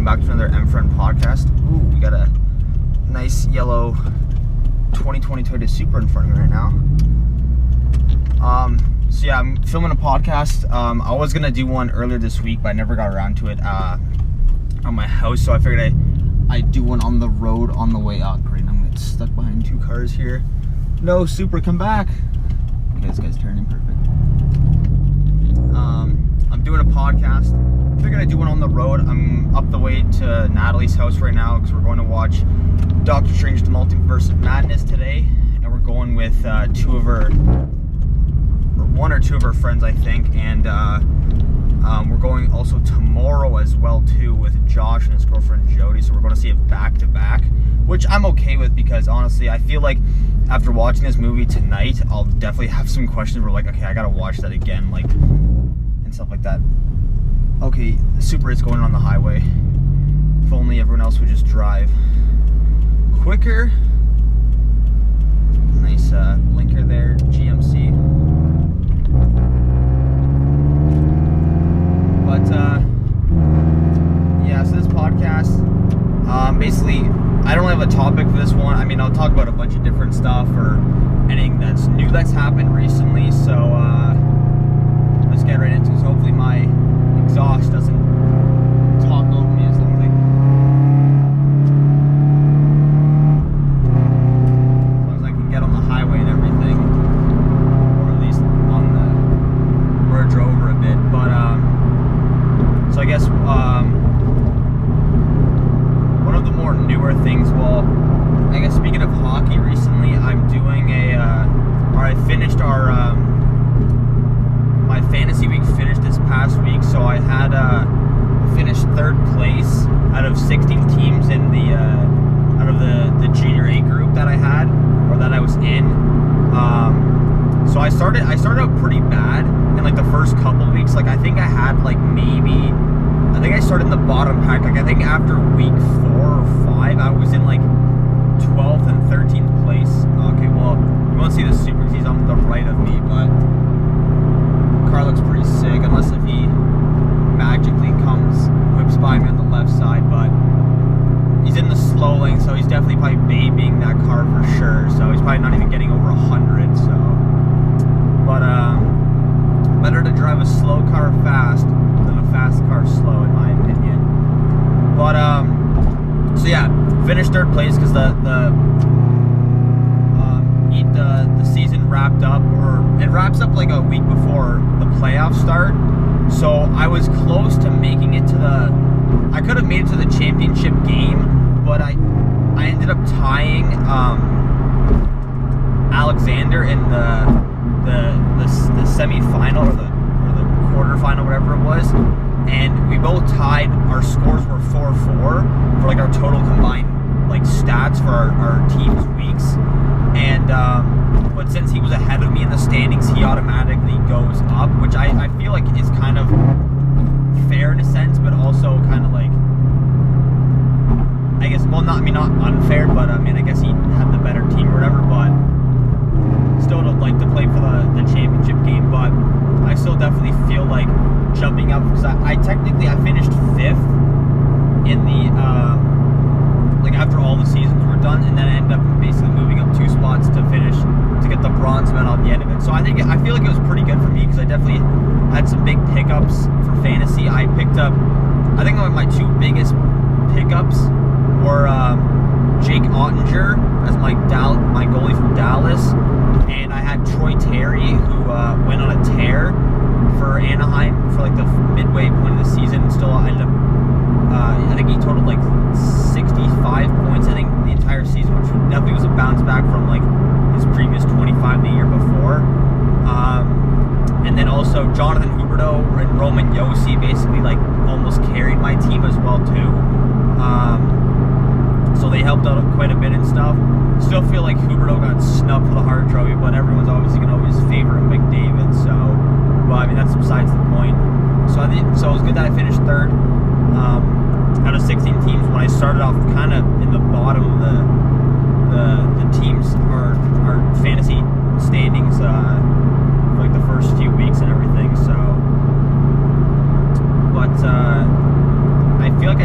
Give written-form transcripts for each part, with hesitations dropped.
welcome back to another Mfren podcast. Ooh, we got a nice yellow 2020 Toyota Supra in front of me right now. So yeah, I'm filming a podcast. I was gonna do one earlier this week, but I never got around to it on my house, so I figured I'd do one on the road on the way out. Great, I'm gonna get stuck behind two cars here. No, Supra, come back. Okay, this guy's turning perfect. I'm doing a podcast. I figured I'd do one on the road. I'm up the way to Natalie's house right now because we're going to watch Doctor Strange: The Multiverse of Madness today, and we're going with one or two of her friends, I think, and we're going also tomorrow as well too with Josh and his girlfriend Jody. So we're going to see it back to back, which I'm okay with because honestly, I feel like after watching this movie tonight, I'll definitely have some questions where like, okay, I gotta watch that again, like, and stuff like that. Okay, the Supra is going on the highway. If only everyone else would just drive quicker. Nice blinker there, GMC. But yeah, so this podcast, basically, I don't have a topic for this one. I mean, I'll talk about a bunch of different stuff or anything that's new that's happened recently. So let's get right into it. So hopefully my exhaust doesn't talk over me or something. As long as I can get on the highway and everything, or at least on the where I drove over a bit. But so I guess one of the more newer things, well, I guess speaking of hockey recently, I'm doing I finished our, my fantasy week finished this past week, so I had finished third place out of 16 teams in the, out of the junior A group that I had, or that I was in. So I started out pretty bad in like the first couple weeks. Like I think I had like I think I started in the bottom pack. Like I think after week 4 or 5, I was in like 12th and 13th place. Okay, well, you won't see the Supra because he's on the right of me, but car looks pretty sick, unless if he magically whips by me on the left side. But he's in the slow lane, so he's definitely probably babying that car for sure. So he's probably not even getting over 100. So, but better to drive a slow car fast than a fast car slow, in my opinion. But so yeah, finished third place because the season wrapped up, or it wraps up like a week before the playoffs start. So I was close to making it to I could have made it to the championship game, but I ended up tying Alexander in the semi-final or the quarterfinal, whatever it was, and we both tied. Our scores were 4-4 for like our total combined like stats for our team's weeks, and but since he was ahead of me in the standings, he automatically goes up, which I feel like is kind of fair in a sense, but also kind of like, I guess, well, not unfair, but I mean, I guess he had the better team or whatever, but still don't like to play for the championship game. But I still definitely feel like jumping up, because I technically finished 5th in the like after all the seasons were done, and then I ended up basically moving up 2 spots to finish to get the bronze medal at the end of it. So I feel like it was pretty good for me because I definitely had some big pickups for fantasy. I picked up, I think my 2 biggest pickups were Jake Ottinger as my goalie from Dallas, and I had Troy Terry, who went on a tear for Anaheim for like the midway point of the season, and still ended up, I think he totaled like 65 points, I think, the entire season, which definitely was a bounce back from like his previous 25 the year before. And then also Jonathan Huberdeau and Roman Josi basically like almost carried my team as well too. So they helped out quite a bit and stuff. Still feel like Huberdeau got snubbed for the Hart Trophy, but everyone's obviously going to always favor McDavid. So, well, I mean, that's besides the point. So it was good that I finished 3rd out of 16 teams. When I started off kind of in the bottom of the teams or our fantasy standings for like the first few weeks and everything. So, but I feel like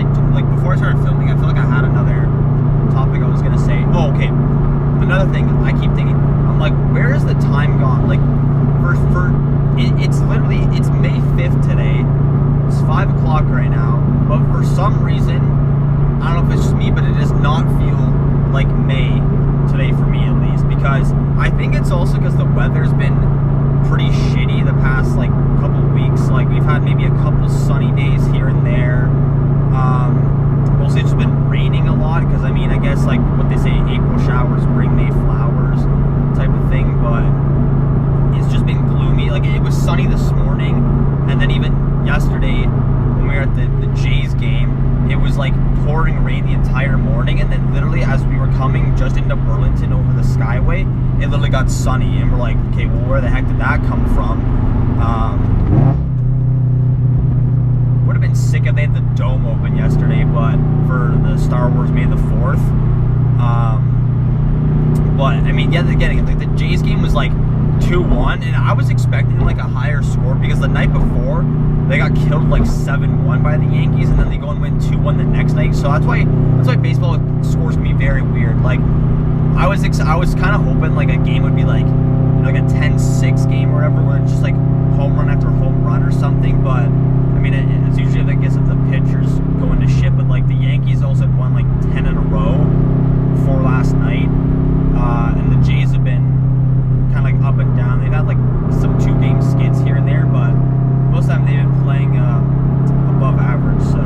reason, I don't know if it's just me, but it does not feel like May today for me at least, because I think it's also because the weather's been pretty shitty the past like couple weeks. Like we've had maybe a couple sunny days here and there. Mostly it's been raining a lot because I mean I guess like what they say, April showers bring May flowers type of thing, but it's just been gloomy. Like it was sunny this morning, and then even yesterday when we were at the Jays game, it was like pouring rain the entire morning, and then literally as we were coming just into Burlington over the Skyway, it literally got sunny, and we're like, okay, well where the heck did that come from? Would have been sick if they had the dome open yesterday, but for the Star Wars May the 4th. But I mean, yeah, again, like the Jays game was like 2-1, and I was expecting like a higher score because the night before they got killed like 7-1 by the Yankees, and then they go and win 2-1 the next night. So that's why baseball scores can be very weird. Like I was kind of hoping like a game would be like, you know, like a 10-6 game or whatever, where it's just like home run after home run or something. But I mean, it's usually, I guess, if the pitchers go into shit. But like the Yankees also won like 10 in a row before last night, and the Jays have been kind of like up and down. They've had like some 2-game skids here and there, but most of the time they've been playing above average. So,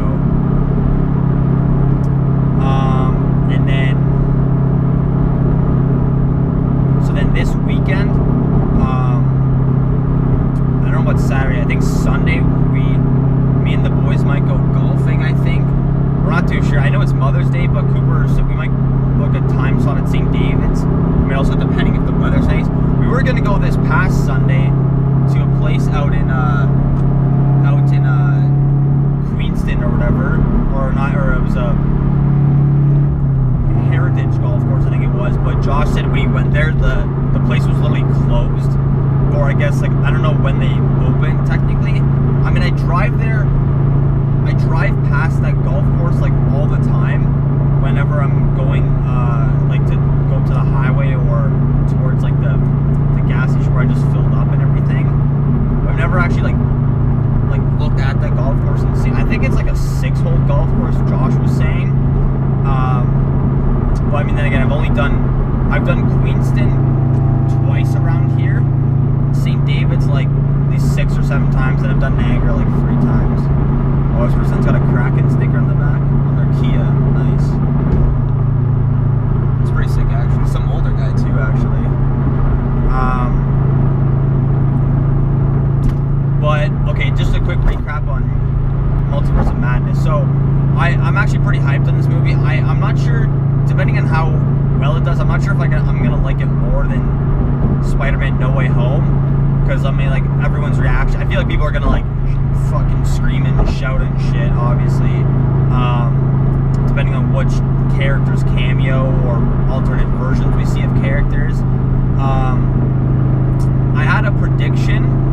and then this weekend, I don't know what Saturday. I think Sunday me and the boys might go golfing. I think we're not too sure. I know it's Mother's Day, but Cooper said we might book a time slot at St. David's. I mean, also depending if the weather's nice. We were gonna go this past Sunday to a place out in Queenston or whatever, or it was a Heritage Golf Course, I think it was. But Josh said when he went there, the place was literally closed, or I guess like I don't know when they opened technically. I mean, I drive past that golf course like all the time whenever I'm going like to go up to the highway or towards like the gas station where I just filled up and everything. I've never actually like looked at that golf course and seen. I think it's like a 6-hole golf course, Josh was saying. But I mean, then again, I've done Queenston twice around here, St. David's like at least 6 or 7 times, and I've done Niagara like 3 times. Oh, this person's got a Kraken sticker on the back on their Kia. Nice. It's pretty sick, actually. Some older guy too, actually. But okay, just a quick recap on Multiverse of Madness. So I'm actually pretty hyped on this movie. I'm not sure, depending on how well it does, I'm not sure if I'm gonna like it more than Spider-Man No Way Home, because I mean, like, everyone's reaction, I feel like people are gonna like fucking scream and shout and shit, obviously, depending on which character's cameo or alternate versions we see of characters. I had a prediction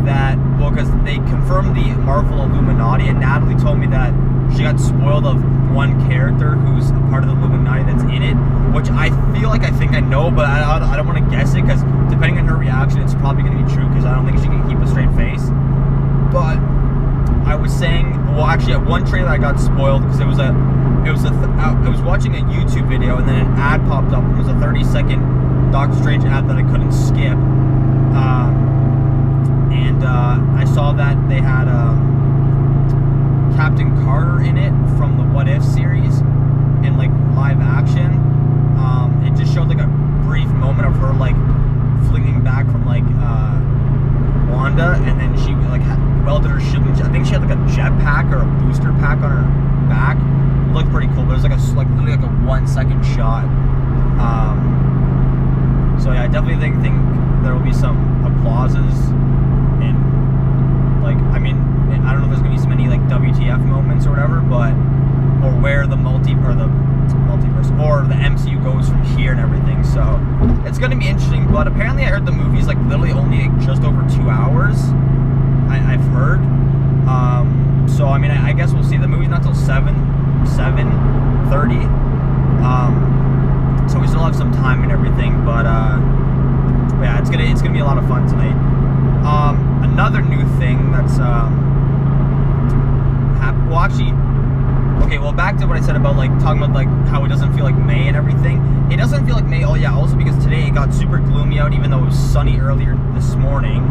that, well, because they confirmed the Marvel Illuminati, and Natalie told me that she got spoiled of one character who's a part of the Illuminati that's in it, which I feel like I think I know, but I don't want to guess it, because depending on her reaction, it's probably going to be true, because I don't think she can keep a straight face. But I was saying, well, actually, at one trailer I got spoiled because I was watching a YouTube video, and then an ad popped up. It was a 30-second Doctor Strange ad that I couldn't skip, and I saw that they had Captain Carter in it from the What If series in like live action. It just showed like a brief moment of her like flinging back from like Wanda, and then she like welded her shield. I think she had like a jetpack or a booster pack on her back. It looked pretty cool, but it was like literally like a 1-second shot. So yeah, I definitely think there will be some applauses, and like, I mean, I don't know if there's gonna be so many like WTF moments or whatever, but or where the multiverse or the MCU goes from here and everything. So it's gonna be interesting. But apparently, I heard the movie's like literally only just over 2 hours. I've heard. So I mean, I guess we'll see. The movie's not till 7:30. So we still have some time and everything. But yeah, it's gonna be a lot of fun tonight. Another new thing that's well, actually, Okay, well, back to what I said about like talking about like how it doesn't feel like May and everything. It doesn't feel like May. Oh yeah, also because today it got super gloomy out, even though it was sunny earlier this morning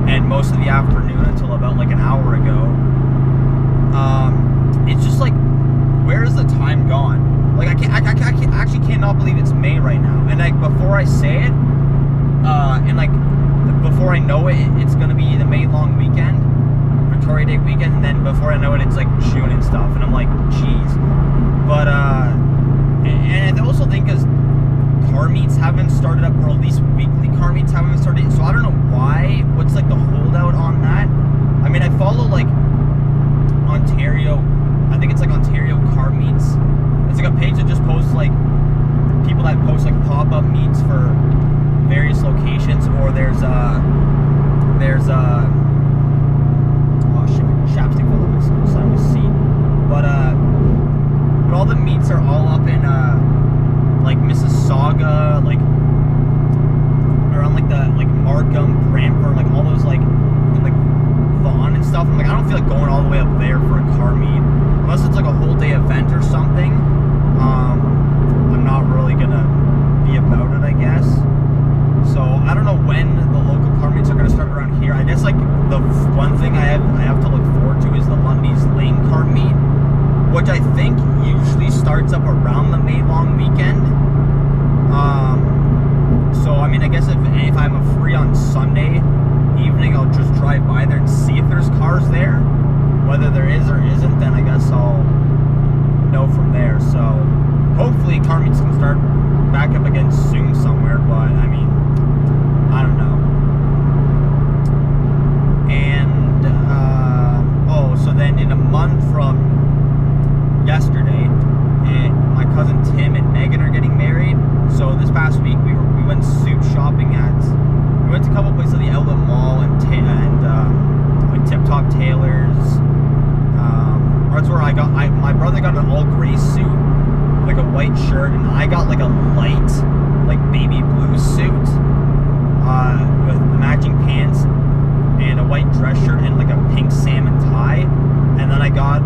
and most of the afternoon until about like an hour ago. It's just like, where is the time gone? Like I actually cannot believe it's May right now. And like before I say it, and like before I know it, it's gonna be the May long weekend. Victoria Day weekend, and then before I know it, it's like June and stuff, and I'm like, geez. But and I also think because car meets haven't started up, or at least weekly car meets haven't started, so I don't know why. What's like the holdout on that? I mean, I follow like Ontario. I think it's like Ontario car meets. It's like a page that just posts like people that post like pop-up meets for various locations, or there's chapstick fell on my side of the seat. But all the meets are all up in like Mississauga, like around like the like Markham, Brantford, like all those like in, like Vaughan and stuff. I'm like, I don't feel like going all the way up there for a car meet unless it's like a whole day event or something. I'm not really gonna be about it, I guess. So I don't know when the local car meets are gonna start around here. I guess like the one thing I have to look forward to is the Lundy's Lane car meet, which I think usually starts up around the May long weekend. So I mean, I guess if I'm free on Sunday evening, I'll just drive by there and see if there's cars there. Whether there is or isn't, then I guess I'll know from there. So hopefully car meets can start back up again soon somewhere, but I mean, I don't know. And so then in a month from yesterday, my cousin Tim and Megan are getting married. So this past week we went suit shopping we went to a couple places at the Outlet Mall and like Tip Top Tailors. That's where my brother got an all gray suit, like a white shirt, and I got like a light, like baby blue suit with the matching pants and a white dress shirt and like a pink salmon tie. And then I got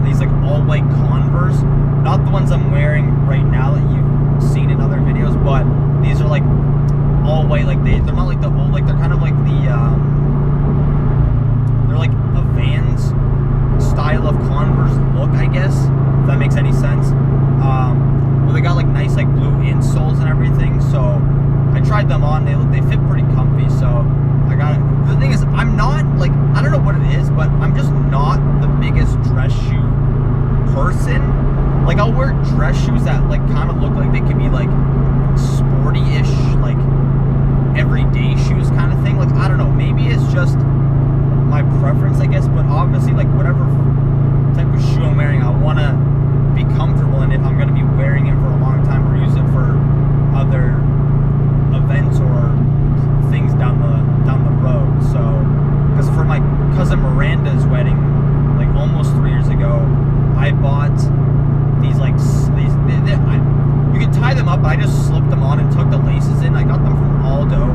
these like all white Converse, not the ones I'm wearing right now that you've seen in other videos, but these are like all white. Like they're not like the old, like they're kind of like the they're like a Vans style of Converse look, I guess, if that makes any sense. Well, they got like nice like blue insoles and everything, so I tried them on. They fit pretty comfy, so I got it. The thing is, I'm not like, I don't know what it is, but I'm just not the biggest dress shoe person. Like I'll wear dress shoes that like kind of look like they could be like sporty-ish, like everyday shoes kind of thing. Like I don't know, maybe it's just my preference, I guess, but obviously like whatever type of shoe I'm wearing, I want to be comfortable in if I'm going to be wearing it for a long time or use it for other events or things down the road. So because for my cousin Miranda's wedding, like almost 3 years ago, I bought these like you can tie them up, but I just slipped them on and took the laces in. I got them from Aldo.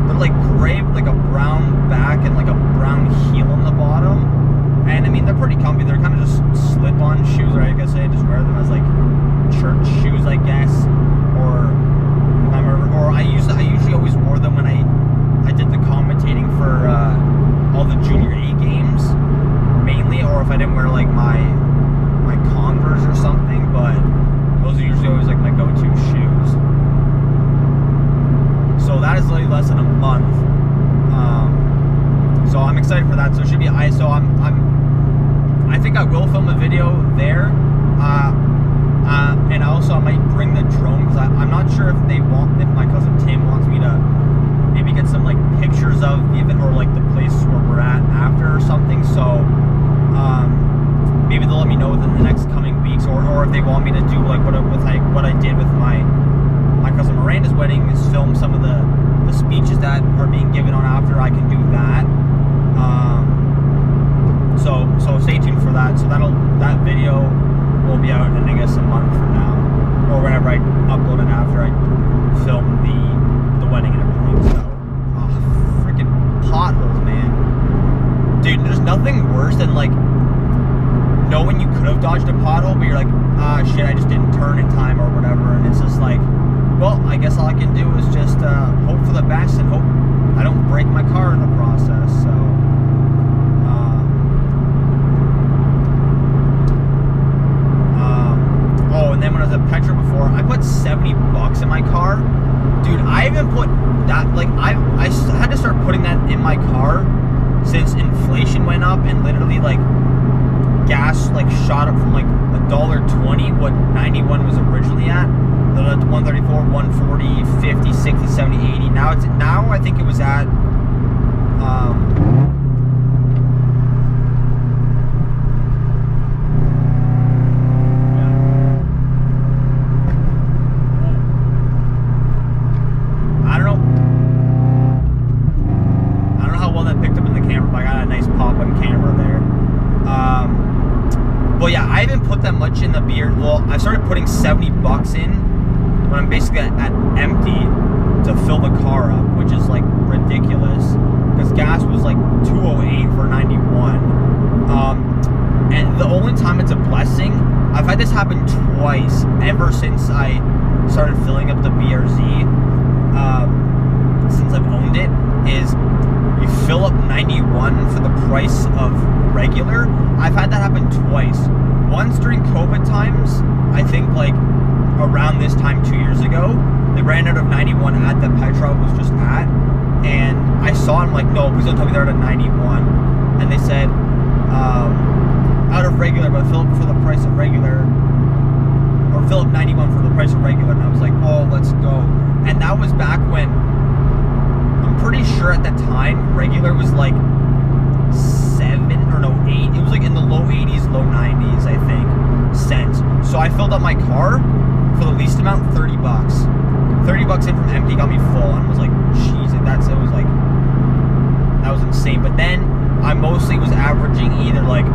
They're like gray with like a brown back and like a brown heel on the bottom, and I mean they're pretty comfy. They're kind of just slip-on shoes, or I guess I just wear them as like church shoes, I guess, or I usually always wore them when I did the commentating for all the Junior A games mainly, or if I didn't wear like my Converse or something, but those are usually always like my go-to shoes. So that is literally less than a month. So I'm excited for that. So it should be I think I will film a video there. And also I might bring the drone because I'm not sure if my cousin Tim wants me to maybe get some like pictures of the event or like the place where we're at after or something. So maybe they'll let me know within the next coming weeks, or if they want me to do like what I did with my cousin Miranda's wedding, is film some of the speeches that are being given on after. I can do that. So stay tuned for that. So that video will be out in I guess a month from now, or whenever I upload it after I film the wedding and everything. So freaking potholes, man, dude. There's nothing worse than like knowing wreck my car in the process. So oh, and then when I was at Petra before, I put $70 in my car. Dude, I haven't put that, like, I had to start putting that in my car since inflation went up, and literally, like, gas, like, shot up from, like, $1.20, what 91 was originally at, then to 134, 140, 50, 60, 70, 80. Now I think it was at, but yeah, I haven't put that much in the beer. Well, I started putting $70 in when I'm basically at empty to fill the car up, which is like ridiculous because gas was like $2.08 for 91. And the only time it's a blessing, I've had this happen twice ever since I started filling up the BRZ. Since I've owned it, is you fill up 91 for the price of regular. I've had that happen twice. Once during COVID times, I think like around this time 2 years ago, they ran out of 91 at the Petra I was just at, and I saw it, I'm like, no, please don't tell me they're at a 91. And they said, out of regular, but fill up for the price of regular, or fill up 91 for the price of regular. And I was like, oh, let's go. And that was back when, I'm pretty sure at that time, regular was like 7 or no 8. It was like in the low 80s, low 90s, I think, cents. So I filled up my car for the least amount, $30. $30 in from empty got me full, and I was like, jeez, it was like, that was insane. But then I mostly was averaging either like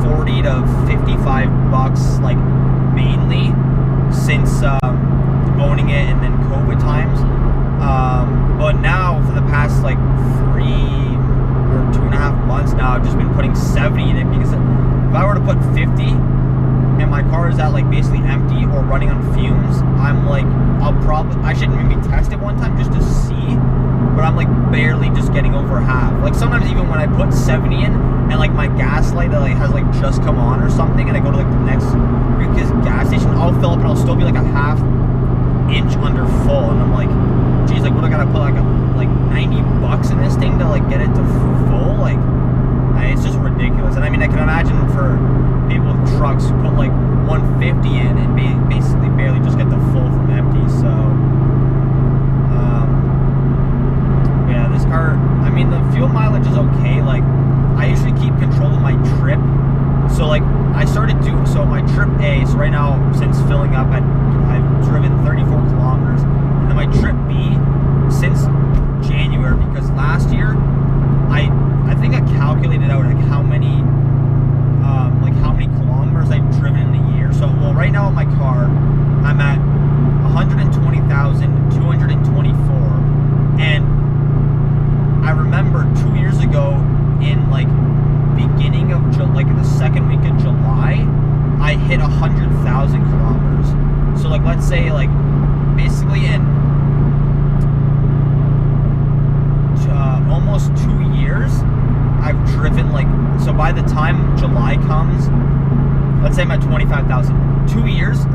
40 to $55, like mainly since owning it, and then COVID times. But now for the past like 3 or 2.5 months now, I've just been putting 70 in it, because if I were to put 50 and my car is at like basically empty or running on fumes, I'm like, I should maybe test it one time just to see, but I'm like barely just getting over half. Like sometimes even when I put 70 in and like my gas light that like has like just come on or something, and I go to like the next gas station, I'll fill up and I'll still be like a half inch under full, and I'm like, geez, like what, I gotta put like $90 in this thing to like get it to full? Like, it's just ridiculous. And I mean, I can imagine for people with trucks who put like 150 in and basically barely just get the full from empty. So yeah, this car, I mean, the fuel mileage is okay. Like, I usually keep control of my trip. So like I started doing, so my trip A, so right now since filling up, I've driven 34 kilometers, and then my trip B since January, because last year I think I calculated out like how many kilometers I've driven in a year. So well, right now in my car I'm at 120,224, and I remember 2 years ago in like beginning of like the second week of July, I hit 100,000 kilometers. So like let's say like basically in almost 2 years I've driven like, so by the time July comes, let's say I'm at 25,000. 2 years,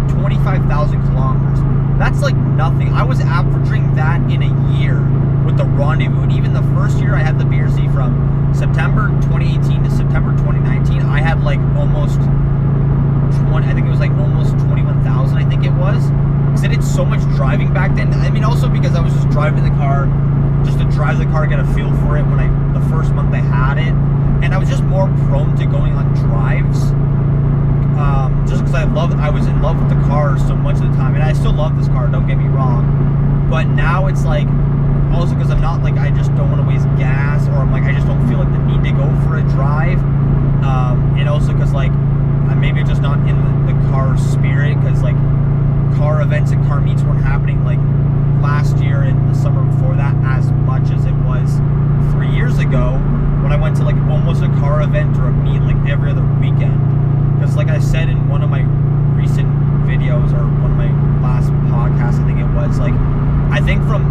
25,000 kilometers. That's like nothing. I was averaging that in a year with the Rendezvous, and even the first year I had the BRZ from September 2018 to September 2019, I had like almost 20, I think it was like almost 21,000, I think it was, because I did so much driving back then. I mean, also because I was just driving the car, just to drive the car, get a feel for it when the first month I had it, and I was just more prone to going on drives, just because I was in love with the car so much of the time, and I still love this car, don't get me wrong, but now it's like, also because I'm not like, I just don't want to waste gas, or I'm like, I just don't feel like the need to go for a drive, and also because like, maybe I'm just not in the car spirit, because like car events and car meets weren't happening like last year and the summer before that as much as it was 3 years ago when I went to like almost a car event or a meet like every other weekend. Because like I said in one of my recent videos, or one of my last podcasts, I think it was, like I think from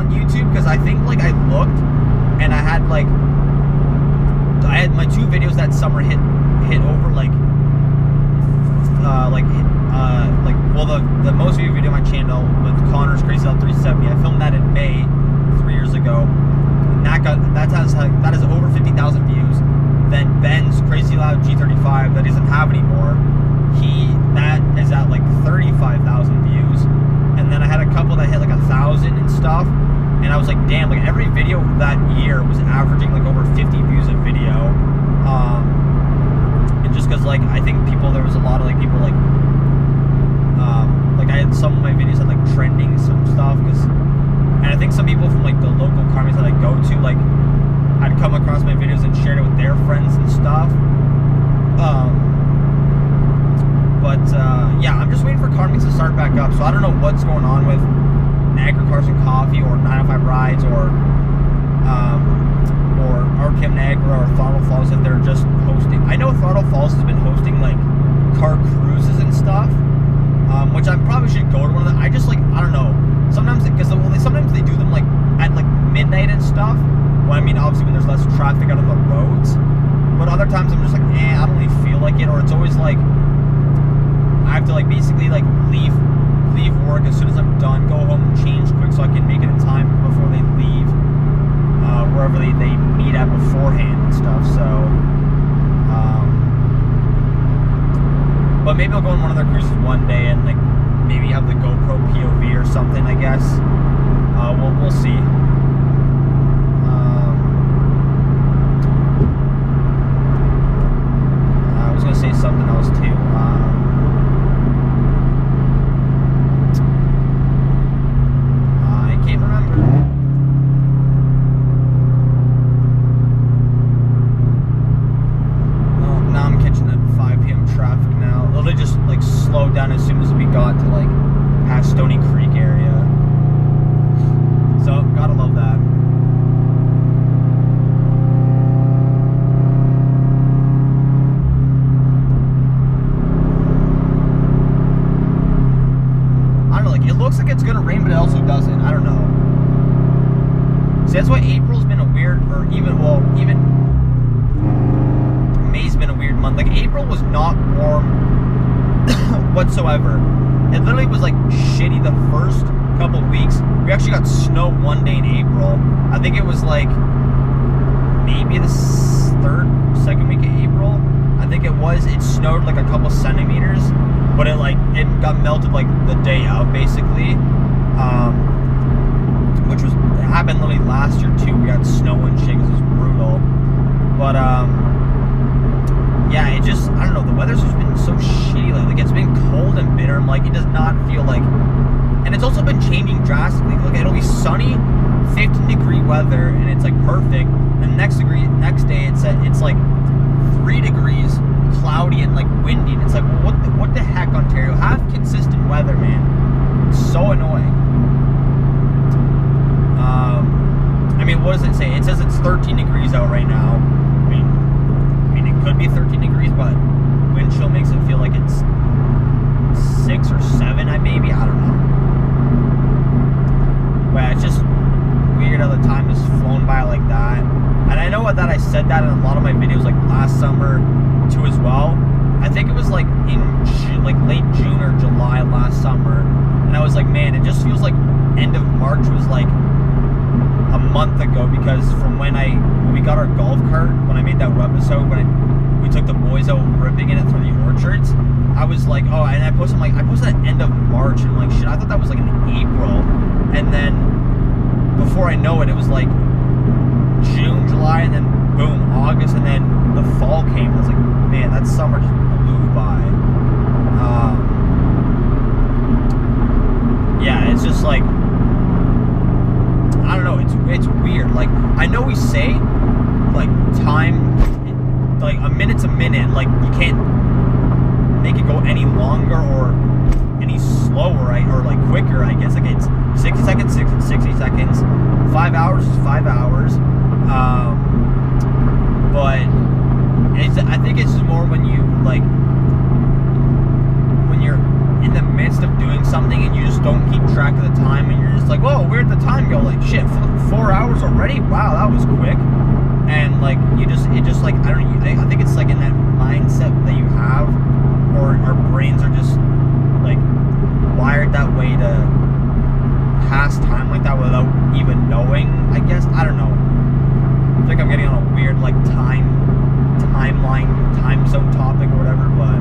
on YouTube because I think like I looked and I had my 2 videos that summer hit over the most viewed video on my channel with Connor's Crazy Loud 370. I filmed that in May 3 years ago. And that has over 50,000 views. Then Ben's Crazy Loud G35 that he doesn't have anymore. That is at like 35,000 views. And then I had a couple that hit like 1,000 and stuff. And I was like, damn, like every video that year was averaging like over 50 views a video. And just because like I think there was a lot of like people like I had some of my videos had like trending some stuff and I think some people from like the local car meets that I go to, like I'd come across my videos and shared it with their friends and stuff. Yeah, I'm just waiting for car meets to start back up, so I don't know what's going on with Niagara Cars and Coffee or 905 Rides or RPM Niagara or Throttle Falls if they're just hosting. I know Throttle Falls has been hosting like car cruises and stuff, which I probably should go to one of them. I just like, I don't know, sometimes sometimes they do them like at like midnight and stuff. Well, I mean, obviously when there's less traffic out on the roads, but other times I'm just like, I don't really feel like it, or it's always like I have to like basically like leave work as soon as I'm done, go home and change quick so I can make it in time before they leave wherever they meet at beforehand and stuff. So but maybe I'll go on one of their cruises one day and like maybe have the GoPro POV or something, I guess. We'll see. I was gonna say something else too. I can't remember. Oh, now I'm catching that 5 p.m. traffic now. It'll just like slow down as soon as we got to like past Stony Creek area. So gotta love that. I don't know, like it looks like it's gonna rain, but it also doesn't. I don't know. See, that's why April's been a weird, or even May's been a weird month. Like April was not warm whatsoever. It literally was like shitty the first couple weeks. We actually got snow one day in April. I think it was like maybe the second week of April. I think it was. It snowed like a couple centimeters, but it got melted like the day of basically. Which it happened literally last year too. We got snow and shit. It was brutal. But yeah, it just, I don't know, the weather's just been so shitty lately. Like, it's been cold and bitter. I'm like, it does not feel like, and it's also been changing drastically. Like, it'll be sunny, 15-degree weather, and it's like perfect. And the next day, it's like 3 degrees, cloudy and like windy. And it's like, well, what the heck, Ontario? Have consistent weather, man. It's so annoying. I mean, what does it say? It says it's 13 degrees out right now. I mean, it could be 13 degrees, but wind chill makes it feel like it's 6 or 7, maybe. I don't know. But it's just weird how the time has flown by like that. And I know that I said that in a lot of my videos, like last summer too, as well. I think it was like in late June or July last summer, and I was like, man, it just feels like end of March was like a month ago, because from when we got our golf cart, when I made that webisode, when we took the boys out ripping in it through the orchards, I was like, oh, and I posted at end of March, and I'm like, shit, I thought that was like in April. And then before I know it, it was like June, July, and then boom, August, and then the fall came. And I was like, man, that summer just blew by. Yeah, it's just like, I don't know, it's weird. Like, I know we say like time, like a minute's a minute, like you can't make it go any longer or any slower, or like quicker, I guess. Like, it's 60 seconds, 60 seconds, 5 hours is 5 hours. But I think it's more when you like, when you're in the midst of doing something and you just don't keep track of the time, and you're just like, whoa, weird at the time. Go like, shit, 4 hours already? Wow, that was quick. And like it just like I don't know. I think it's like in that mindset that you have, or our brains are just like wired that way to pass time like that without even knowing. I guess I don't know. I think I'm getting on a weird like timeline, time zone topic or whatever, but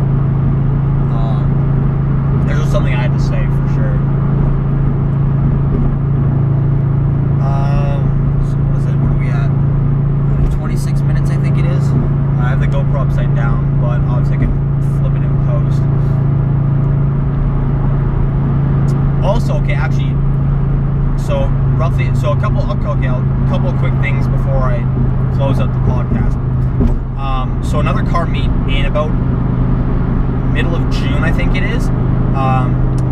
there's just something I had to say for sure. So what is it? What are we at? 26 minutes, I think it is. I have the GoPro upside down, but obviously I can flip it in post. Also, okay, actually, so roughly, so a couple of quick things before I close out the podcast. So another car meet in about middle of June, I think it is.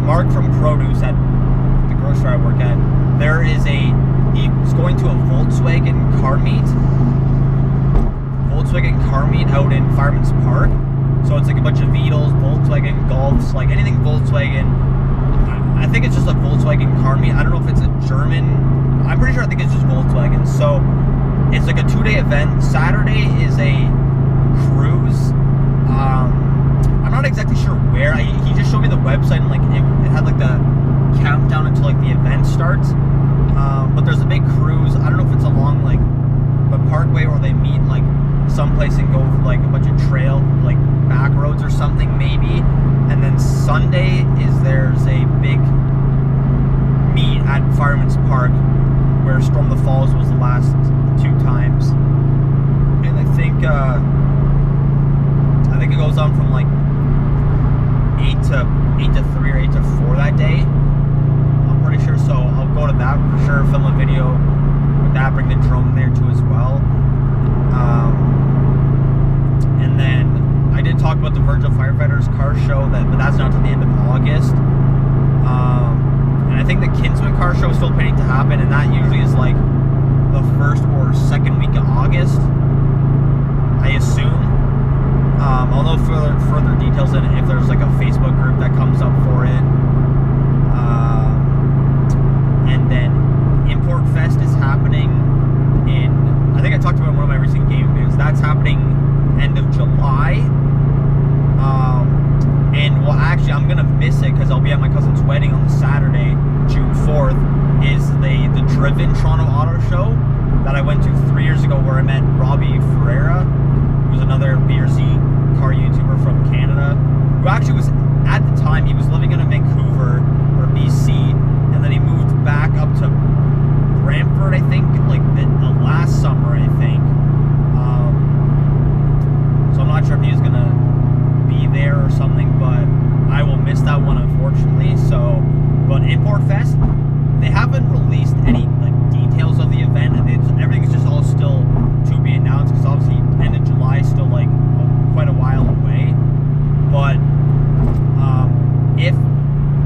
Mark from Produce at the grocery I work at, he's going to a Volkswagen car meet out in Fireman's Park. So it's like a bunch of Beetles, Volkswagen, Golfs, like anything Volkswagen. I think it's just a Volkswagen car meet. I don't know if it's a German. I'm pretty sure I think it's just Volkswagen. So it's like a 2-day event. Saturday is a cruise. I'm not exactly sure where. He just showed me the website and like it had like the countdown until like the event starts. But there's a big cruise. I don't know if it's along like the Parkway or they meet like someplace and go like a bunch of trail like back roads or something maybe. And then Sunday there's a big meet at Fireman's Park where Storm the Falls was the last 2 times. And I think it goes on from like 8 to 3 or 8 to 4 that day. I'm pretty sure, so I'll go to that for sure, film a video with that, bring the drone there too as well. And then I did talk about the Virgil Firefighters car show, but that's not till the end of August. And I think the Kinsman car show is still pending to happen, and that usually is like the first or second week of August, I assume. I'll know further details in if there's like a Facebook group that comes up for it. And then Import Fest is happening I think I talked about in one of my recent game videos. That's happening end of July. And well, actually, I'm gonna miss it because I'll be at my cousin's wedding on the Saturday, June 4th. Is the Driven Toronto Auto Show that I went to 3 years ago, where I met Robbie Ferreira, who's another BRZ car YouTuber from Canada, who actually was, at the time, he was living in Vancouver or BC, and then he moved back up to Brantford, I think, like the last summer, I think. So I'm not sure if he was gonna be there or something, but I will miss that one, unfortunately. So, but Import Fest, they haven't released any like details of the event, and everything's just all still to be announced, because obviously end of July is still like quite a while away. But if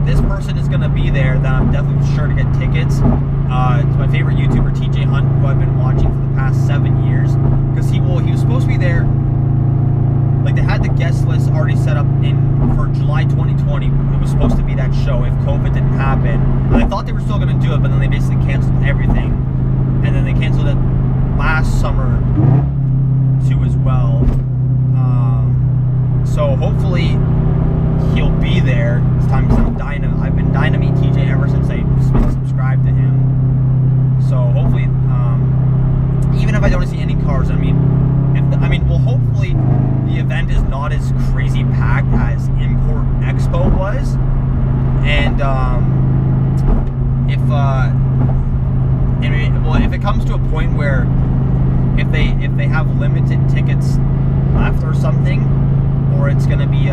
this person is going to be there, then I'm definitely sure to get tickets. It's my favorite YouTuber, TJ Hunt, who I've been watching for the past 7 years, because he was supposed to be there. Like, they had the guest list already set up for July 2020. It was supposed to be that show if COVID didn't happen. And I thought they were still going to do it, but then they basically canceled everything. And then they canceled it last summer too as well. So hopefully he'll be there this time, because I've been dying to meet TJ ever since I subscribed to him. So hopefully, even if I don't see any cars, well, hopefully the event is not as crazy packed as Import Expo was, and if it comes to a point where if they have limited tickets left or something, or it's gonna be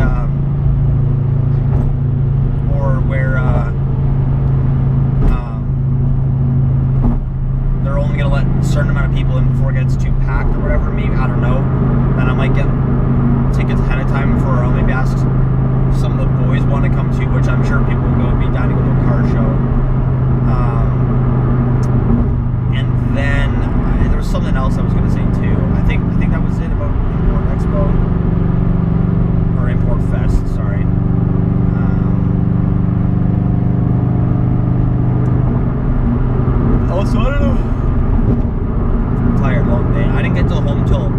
or where they're only gonna let a certain amount of people in before it gets too packed or whatever, maybe, I don't know, then I might get tickets ahead of time for, I'll maybe ask some of the boys want to come too, which I'm sure people will be down to go to a car show. And then there was something else I was going to say too. I think that was it about Import Expo or Import Fest. Sorry. Also, I don't know. I'm tired, long day. I didn't get home till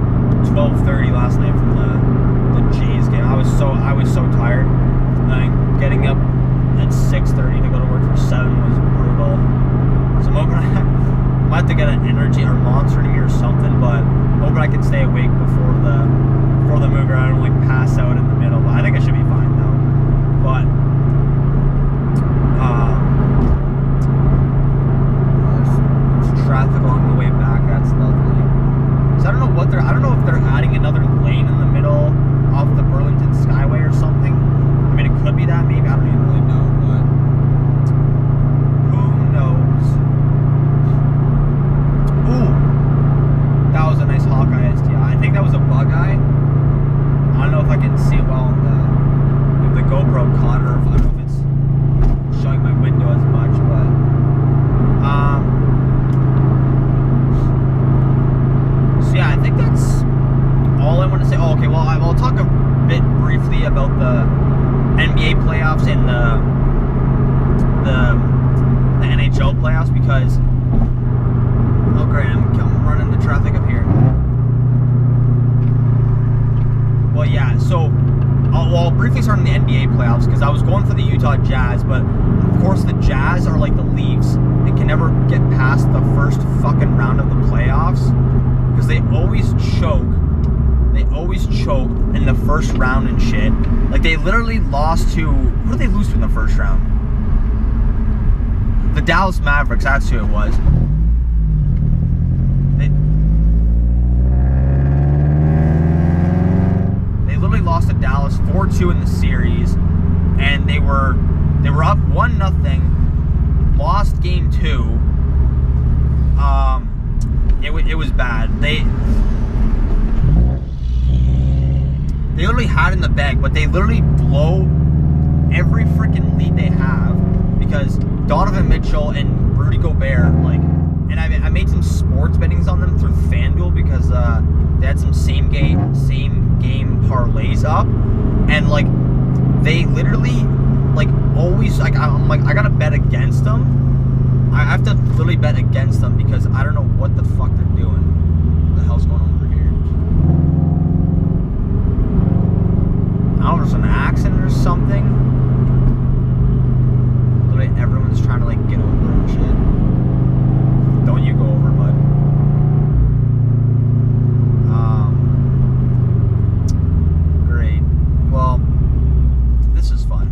12:30 last night from the Jays game. I was so tired. Getting up at 6:30 to go to work for 7 was brutal. So I'm hoping I might have to get an energy or monster in me or something, but hoping I can stay awake before the move. I don't like pass out in the middle. But I think I should be fine though. But there's traffic along the way back. That's lovely. So I don't know if they're adding another lane in the middle off the Burlington Skyway or something. I mean, it could be that, maybe. I don't even really know, but who knows? Ooh, that was a nice Hawkeye STI. I think that was a bug eye. I don't know if I can see it well if the GoPro caught it, or if I don't know if it's showing my window as much, but so yeah, I think that's all I want to say. Oh, okay, well, I'll talk a bit briefly about the NBA playoffs and the NHL playoffs, because oh great, I'm running the traffic up here. Well, yeah, so I'll briefly start on the NBA playoffs, because I was going for the Utah Jazz, but of course the Jazz are like the Leafs and can never get past the first fucking round of the playoffs, because they always choke. They always choke in the first round and shit. Like, they literally lost to... Who did they lose to in the first round? The Dallas Mavericks, that's who it was. They literally lost to Dallas 4-2 in the series, and they were up 1-0, lost game 2. It was bad. They literally had in the bag, but they literally blow every freaking lead they have, because Donovan Mitchell and Rudy Gobert, like, and I made some sports bettings on them through FanDuel, because they had some same game parlays up, and like, they literally, like, always, like, I'm like, I gotta bet against them. I have to literally bet against them, because I don't know what the fuck they're doing. What the hell's going on over here? I don't know if there's an accident or something. Literally everyone's trying to like get over and shit. Don't you go over, bud. Great. Well, this is fun.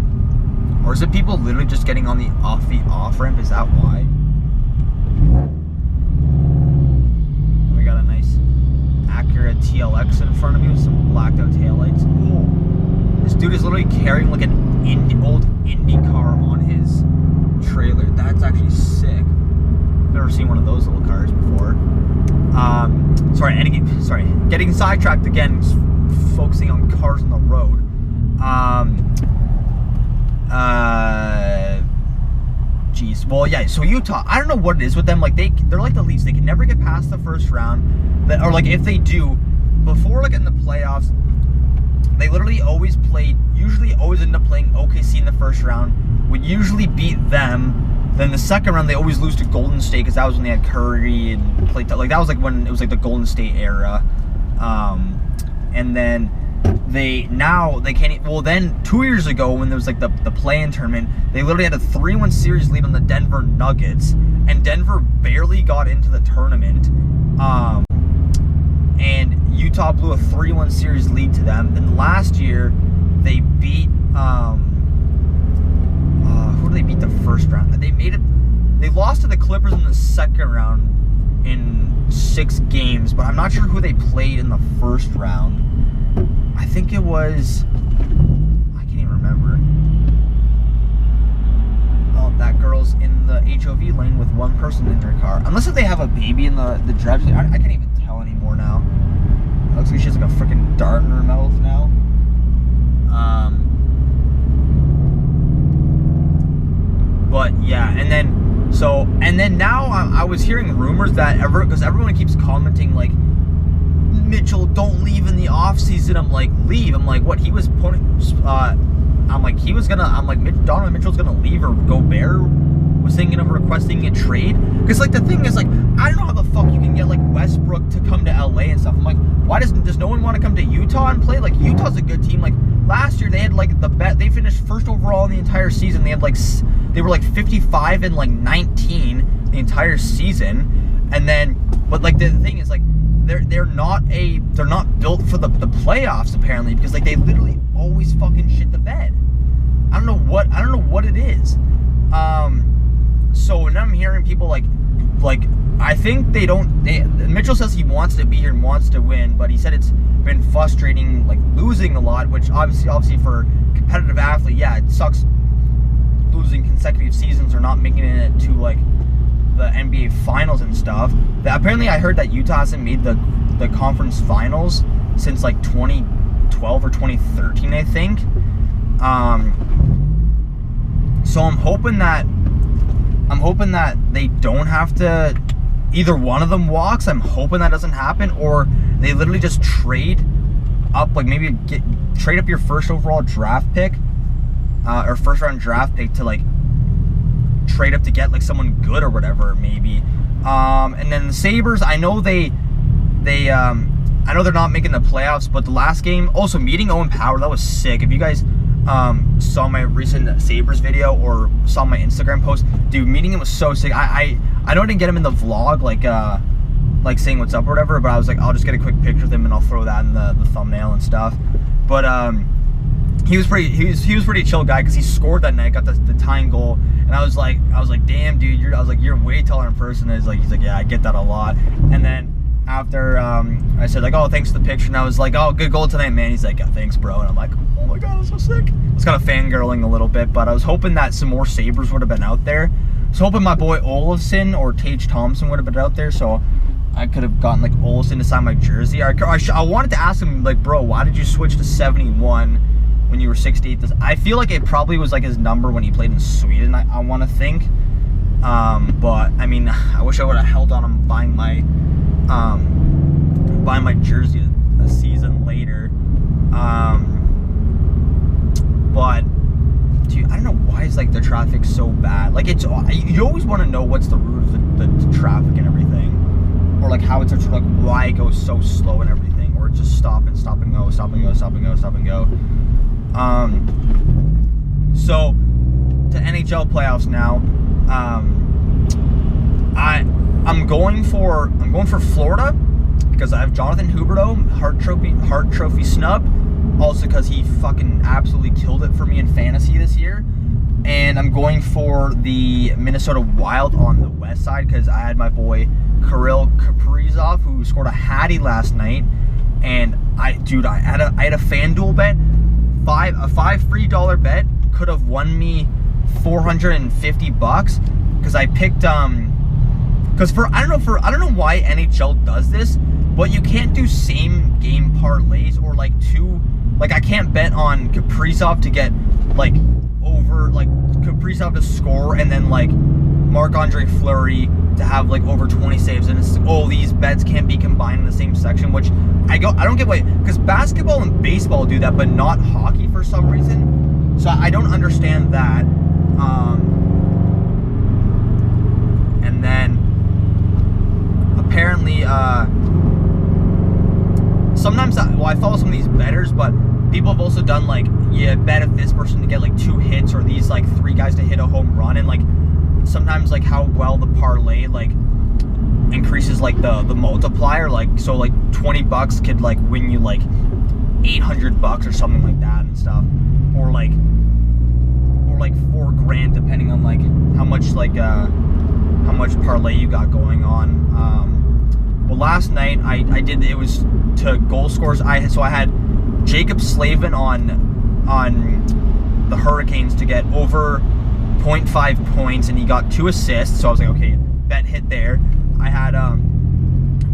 Or is it people literally just getting on the off ramp? Is that why? We got a nice Acura TLX in front of me with some blacked out taillights. Ooh. This dude is literally carrying like an old Indy car on his trailer. That's actually sick. Never seen one of those little cars before. Sorry, getting sidetracked again, focusing on cars on the road. Jeez. Well, yeah, so Utah, I don't know what it is with them. Like, they're like the Leafs. They can never get past the first round. Or like, if they do, before like in the playoffs, they literally usually always end up playing OKC in the first round, would usually beat them. Then the second round, they always lose to Golden State, because that was when they had Curry and played, like, that was like when it was like the Golden State era. And then they can't, well, then 2 years ago, when there was like the play-in tournament, they literally had a 3-1 series lead on the Denver Nuggets, and Denver barely got into the tournament. And Utah blew a 3-1 series lead to them. Then last year, they beat, who did they beat the first round? They lost to the Clippers in the second round in 6 games, but I'm not sure who they played in the first round. I think it was, I can't even remember. Oh, that girl's in the HOV lane with one person in her car. Unless if they have a baby in the driver's seat. I can't even tell anymore now. It looks like she has like a freaking dart in her mouth now. But yeah, and then now I was hearing rumors that because everyone keeps commenting like, Mitchell, don't leave in the off season. I'm like, leave. I'm like, what? He was Donovan Mitchell's gonna leave, or Gobert was thinking of requesting a trade. Because, like, the thing is, like, I don't know how the fuck you can get, like, Westbrook to come to LA and stuff. I'm like, why does no one want to come to Utah and play? Like, Utah's a good team. Like, last year they had, like, they finished first overall in the entire season. They had, like, they were, like, 55 and, like, 19 the entire season. And then, but, like, the thing is, like, they're not built for the playoffs, apparently, because, like, they literally always fucking shit the bed. I don't know what it is. So now I'm hearing people like I think Mitchell says he wants to be here and wants to win, but he said it's been frustrating, like, losing a lot, which obviously for a competitive athlete, yeah, it sucks losing consecutive seasons or not making it to, like, the NBA finals and stuff. Apparently I heard that Utah hasn't made the conference finals since, like, 2012 or 2013, I think. So I'm hoping that they don't have to, either one of them walks. I'm hoping that doesn't happen, or they literally just trade up, like, maybe trade up your first overall draft pick, or first round draft pick to, like, trade up to get, like, someone good or whatever, maybe. And then the Sabres, I know I know they're not making the playoffs, but the last game, also meeting Owen Power, that was sick. If you guys saw my recent Sabres video or saw my Instagram post, dude, meeting him was so sick. I know I didn't get him in the vlog, like saying what's up or whatever, but I was like, I'll just get a quick picture of him and I'll throw that in the thumbnail and stuff. But he was pretty chill guy, because he scored that night, got the tying goal, and I was like, damn, dude, you're way taller in person. And he's like, yeah, I get that a lot. And then after I said, like, oh, thanks for the picture, and I was like, oh, good goal tonight, man. He's like, yeah, thanks, bro. And I'm like, oh my god, that's so sick. I was kind of fangirling a little bit, but I was hoping that some more Sabres would have been out there. I was hoping my boy Olofsson or Tage Thompson would have been out there, so I could have gotten, like, Olofsson to sign my jersey. I wanted to ask him, like, bro, why did you switch to 71 when you were 68? I feel like it probably was, like, his number when he played in Sweden, I want to think. But I mean, I wish I would have held on him buying my jersey a season later. But dude, I don't know why it's like the traffic's so bad. Like, you always want to know what's the root of the traffic and everything, or like how it's like why it goes so slow and everything, or it's just stop and go. So to NHL playoffs now. I'm going for Florida because I have Jonathan Huberdeau, Hart Trophy snub. Also because he fucking absolutely killed it for me in fantasy this year. And I'm going for the Minnesota Wild on the west side because I had my boy Kirill Kaprizov, who scored a hattie last night. And I had a FanDuel bet, a $5 bet could have won me $450 because I picked because I don't know why NHL does this, but you can't do same game parlays or like I can't bet on Kaprizov to get like over, like Kaprizov to score and then like Marc-Andre Fleury to have like over 20 saves, and it's, oh, these bets can't be combined in the same section, which I don't get why, because basketball and baseball do that but not hockey for some reason, so I don't understand that. And then apparently sometimes I follow some of these bettors, but people have also done like, yeah, bet if this person to get like 2 hits or these like 3 guys to hit a home run, and like sometimes like how well the parlay like increases like the multiplier, like so like $20 could like win you like $800 or something like that and stuff, or like $4,000 depending on like how much parlay you got going on. Well, last night I did, it was to goal scorers. I had Jacob Slavin on the Hurricanes to get over 0.5 points, and he got 2 assists, so I was like, okay, bet hit there. I had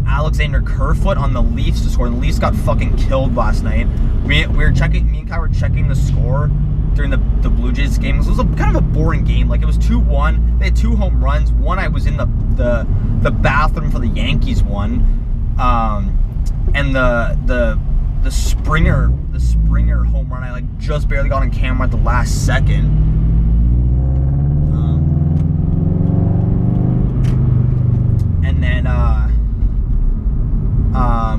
Alexander Kerfoot on the Leafs to score, and the Leafs got fucking killed last night. Me and Kai were checking the score during the Blue Jays game. It was kind of a boring game. Like, it was 2-1. They had 2 home runs. One, I was in the bathroom for the Yankees one. And the Springer home run, I like just barely got on camera at the last second. So it was kind of a boring game. Like, it was 2-1. They had 2 home runs. One, I was in the bathroom for the Yankees one. And the Springer home run, I like just barely got on camera at the last second. So it was kind of a boring game. Like, it was 2-1. They had 2 home runs. One, I was in the bathroom for the Yankees one. And the Springer home run, I like just barely got on camera at the last second. then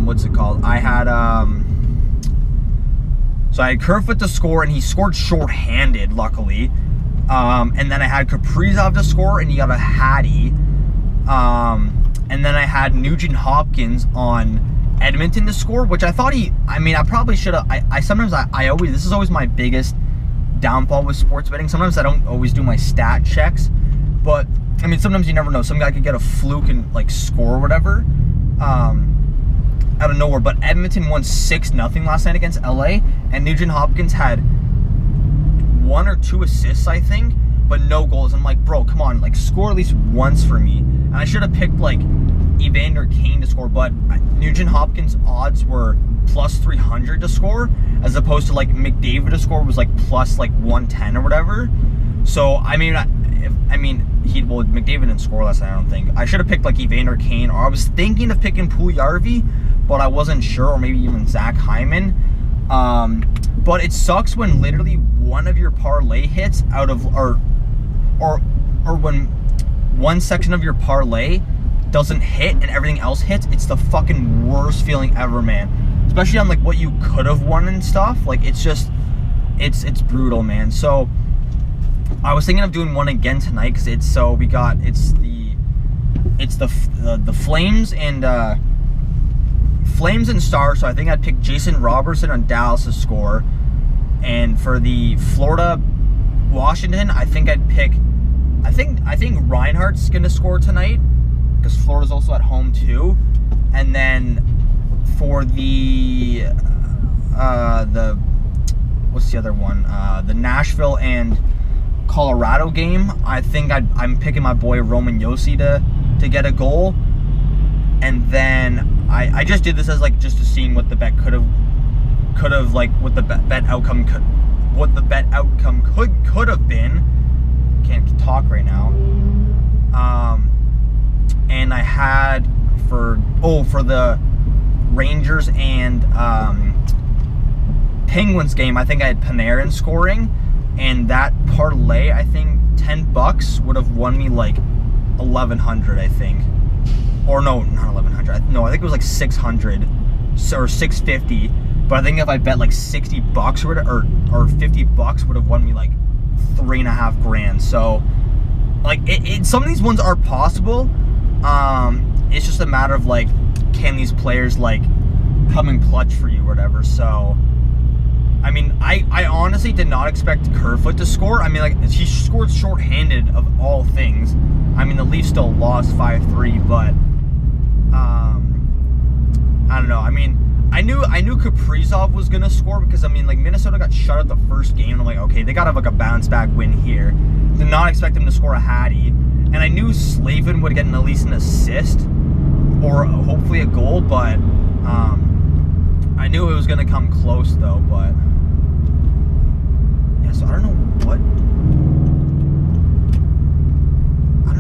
what's it called? I had so I had Kerfoot to score, and he scored short-handed, luckily. And then I had Kaprizov to score, and he got a Hattie. And then I had Nugent Hopkins on Edmonton to score, which I thought I probably should have. I always, this is always my biggest downfall with sports betting. Sometimes I don't always do my stat checks, but I mean, sometimes you never know. Some guy could get a fluke and like score or whatever. Out of nowhere, but Edmonton won 6-0 last night against LA, and Nugent Hopkins had 1 or 2 assists, I think, but no goals. I'm like, bro, come on, like score at least once for me. And I should have picked like Evander Kane to score, but Nugent Hopkins' odds were plus 300 to score, as opposed to like McDavid to score was like plus like 110 or whatever. So McDavid didn't score last night, I don't think. I should have picked like Evander Kane, or I was thinking of picking Puljujarvi, but I wasn't sure, or maybe even Zach Hyman. But it sucks when literally one of your parlay hits out of, or when one section of your parlay doesn't hit and everything else hits. It's the fucking worst feeling ever, man. Especially on like what you could have won and stuff. Like it's just, it's brutal, man. So I was thinking of doing one again tonight, because it's the Flames and Flames and Stars. So I think I'd pick Jason Robertson on Dallas to score, and for the Florida Washington, I think I'd pick I think Reinhardt's gonna score tonight, because Florida's also at home too. And then for the what's the other one, the Nashville and Colorado game, I think I'm picking my boy Roman Josi to get a goal. And then I just did this as like just to seeing what the bet could have like what the bet outcome could have been. Can't talk right now. And I had for the Rangers and Penguins game, I think I had Panarin scoring, and that parlay, I think $10 would have won me like 1,100, I think. Or no, not 1,100. No, I think it was like 600 or 650. But I think if I bet like $60 or $50 would have won me like $3.5 grand. So like some of these ones are possible. It's just a matter of like, can these players like come in clutch for you or whatever. So I mean, I honestly did not expect Kerfoot to score. I mean, like, he scored shorthanded of all things. I mean, the Leafs still lost 5-3, but I don't know. I mean, I knew Kaprizov was gonna score, because I mean, like, Minnesota got shut out the first game, and I'm like, okay, they gotta have like a bounce back win here. Did not expect him to score a Hattie, and I knew Slavin would get at least an assist or hopefully a goal, but I knew it was gonna come close though. But yeah, so I don't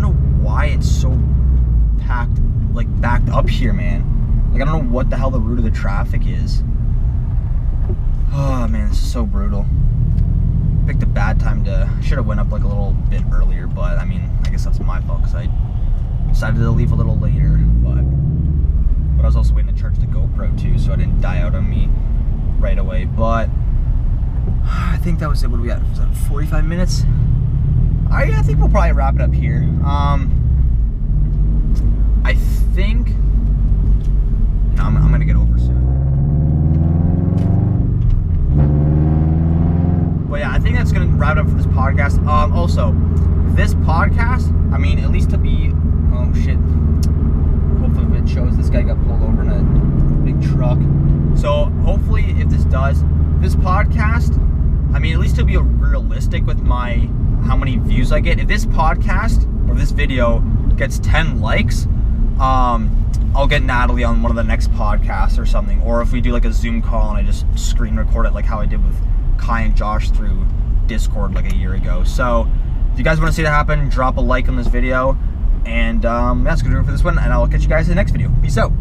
know why it's so packed, like backed up here, man. Like, I don't know what the hell the route of the traffic is. Oh man, this is so brutal. Picked a bad time to, should have went up like a little bit earlier, but I mean, I guess that's my fault, because I decided to leave a little later. But I was also waiting to charge the GoPro too, so it didn't die out on me right away. But I think that was it. What do we got? Was that 45 minutes? I think we'll probably wrap it up here. I think I'm gonna get over soon. But yeah, I think that's gonna wrap it up for this podcast. Also, this podcast, I mean, at least to be, oh shit, hopefully it shows this guy got pulled over in a big truck. So hopefully, if this does, this podcast, I mean, at least to be realistic with how many views I get. If this podcast or this video gets 10 likes, I'll get Natalie on one of the next podcasts or something. Or if we do like a Zoom call and I just screen record it like how I did with Kai and Josh through Discord like a year ago. So if you guys want to see that happen, drop a like on this video. And that's going to do it for this one, and I'll catch you guys in the next video. Peace out.